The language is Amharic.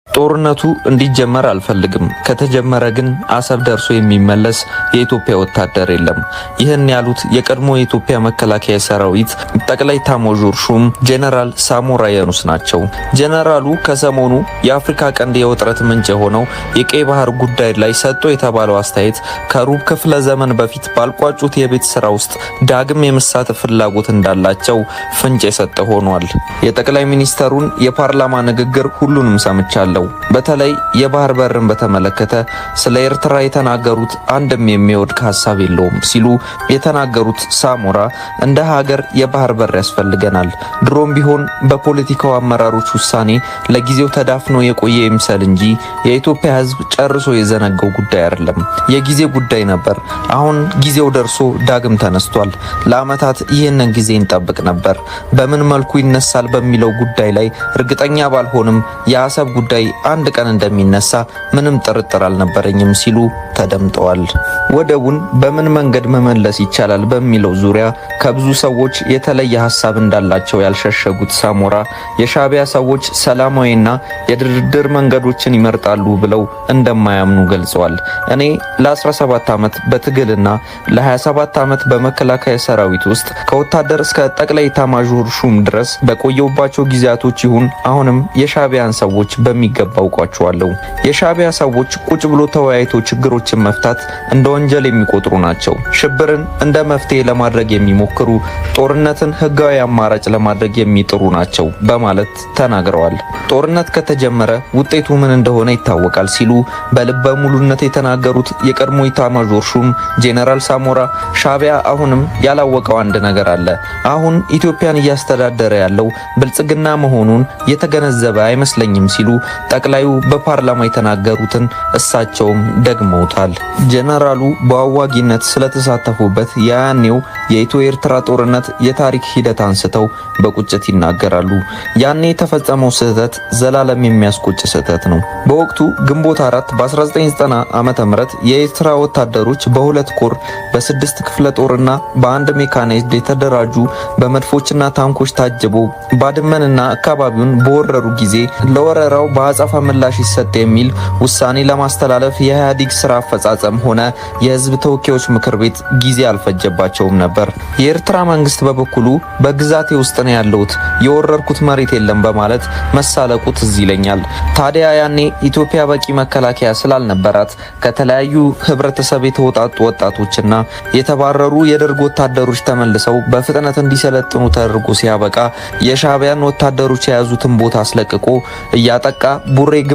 ጦርነቱ እንዲጀመር አልፈልግም። ከተጀመረ ግን አሰብ ደርሶ የሚመለስ የኢትዮጵያ ወታደር የለም። ይህን ያሉት የቀድሞ የኢትዮጵያ መከላከያ ሰራዊት ጠቅላይ ኤታማዦር ሹም ጄኔራል ሳሞራ የኑስ ናቸው። ጄኔራሉ ከሰሞኑ የአፍሪካ ቀንድ የውጥረት ምንጭ የሆነው የቀይ ባህር ጉዳይ ላይ ሰጥቶ የተባለው አስተያየት ከሩብ ክፍለ ዘመን በፊት ባልቋጩት የቤት ስራ ውስጥ ዳግም የመሳተፍ ፍላጎት እንዳላቸው ፍንጭ የሰጠ ሆኗል። የጠቅላይ ሚኒስተሩን የፓርላማ ንግግር ሁሉንም ሰምቻለሁ። በተለይ የባህር በርን በተመለከተ ስለ ኤርትራ የተናገሩት አንድም የሚወድቅ ሐሳብ የለውም ሲሉ የተናገሩት ሳሞራ እንደ ሀገር የባህር በር ያስፈልገናል። ድሮም ቢሆን በፖለቲካው አመራሮች ውሳኔ ለጊዜው ተዳፍኖ የቆየ ይምሰል እንጂ የኢትዮጵያ ሕዝብ ጨርሶ የዘነገው ጉዳይ አይደለም። የጊዜ ጉዳይ ነበር። አሁን ጊዜው ደርሶ ዳግም ተነስቷል። ለዓመታት ይህንን ጊዜ እንጠብቅ ነበር። በምን መልኩ ይነሳል በሚለው ጉዳይ ላይ እርግጠኛ ባልሆንም የአሰብ ጉዳይ አንድ ቀን እንደሚነሳ ምንም ጥርጥር አልነበረኝም ሲሉ ተደምጠዋል። ወደቡን በምን መንገድ መመለስ ይቻላል በሚለው ዙሪያ ከብዙ ሰዎች የተለየ ሐሳብ እንዳላቸው ያልሸሸጉት ሳሞራ የሻዕቢያ ሰዎች ሰላማዊና የድርድር መንገዶችን ይመርጣሉ ብለው እንደማያምኑ ገልጸዋል። እኔ ለ17 ዓመት በትግልና ለ27 ዓመት በመከላከያ ሰራዊት ውስጥ ከወታደር እስከ ጠቅላይ ኤታማዦር ሹም ድረስ በቆየውባቸው ጊዜያቶች ይሁን አሁንም የሻዕቢያን ሰዎች በሚገባ አውቃቸዋለሁ። የሻዕቢያ ሰዎች ቁጭ ብሎ ተወያይቶ ችግሮችን መፍታት እንደ ወንጀል የሚቆጥሩ ናቸው። ሽብርን እንደ መፍትሄ ለማድረግ የሚሞክሩ፣ ጦርነትን ህጋዊ አማራጭ ለማድረግ የሚጥሩ ናቸው በማለት ተናግረዋል። ጦርነት ከተጀመረ ውጤቱ ምን እንደሆነ ይታወቃል ሲሉ በልበ ሙሉነት የተናገሩት የቀድሞ ኤታማዦር ሹም ጄኔራል ሳሞራ ሻዕቢያ አሁንም ያላወቀው አንድ ነገር አለ። አሁን ኢትዮጵያን እያስተዳደረ ያለው ብልጽግና መሆኑን የተገነዘበ አይመስለኝም ሲሉ ጠቅላዩ በፓርላማ የተናገሩትን እሳቸውም ደግመውታል። ጄኔራሉ በአዋጊነት ስለተሳተፉበት ያኔው የኢትዮ ኤርትራ ጦርነት የታሪክ ሂደት አንስተው በቁጭት ይናገራሉ። ያኔ የተፈጸመው ስህተት ዘላለም የሚያስቆጭ ስህተት ነው። በወቅቱ ግንቦት 4 በ1990 ዓመተ ምህረት የኤርትራ ወታደሮች በሁለት ኮር በ6 ክፍለ ጦርና በአንድ ሜካናይዝድ የተደራጁ በመድፎችና ታንኮች ታጅበው ባድመንና አካባቢውን በወረሩ ጊዜ ለወረራው በአጸፋ ምላሽ ይሰጥ የሚል ውሳኔ ለማስተላለፍ የኢህአዴግ ስራ አፈጻጸም ሆነ የህዝብ ተወካዮች ምክር ቤት ጊዜ አልፈጀባቸውም ነበር። የኤርትራ መንግስት በበኩሉ በግዛቴ ውስጥ ነው ያለውት የወረርኩት መሬት የለም በማለት መሳለቁ ትዝ ይለኛል። ታዲያ ያኔ ኢትዮጵያ በቂ መከላከያ ስላልነበራት ከተለያዩ ህብረተሰብ የተወጣጡ ወጣቶችና የተባረሩ የደርግ ወታደሮች ተመልሰው በፍጥነት እንዲሰለጥኑ ተደርጎ ሲያበቃ የሻዕቢያን ወታደሮች የያዙትን ቦታ አስለቅቆ እያጠቃ ቡሬ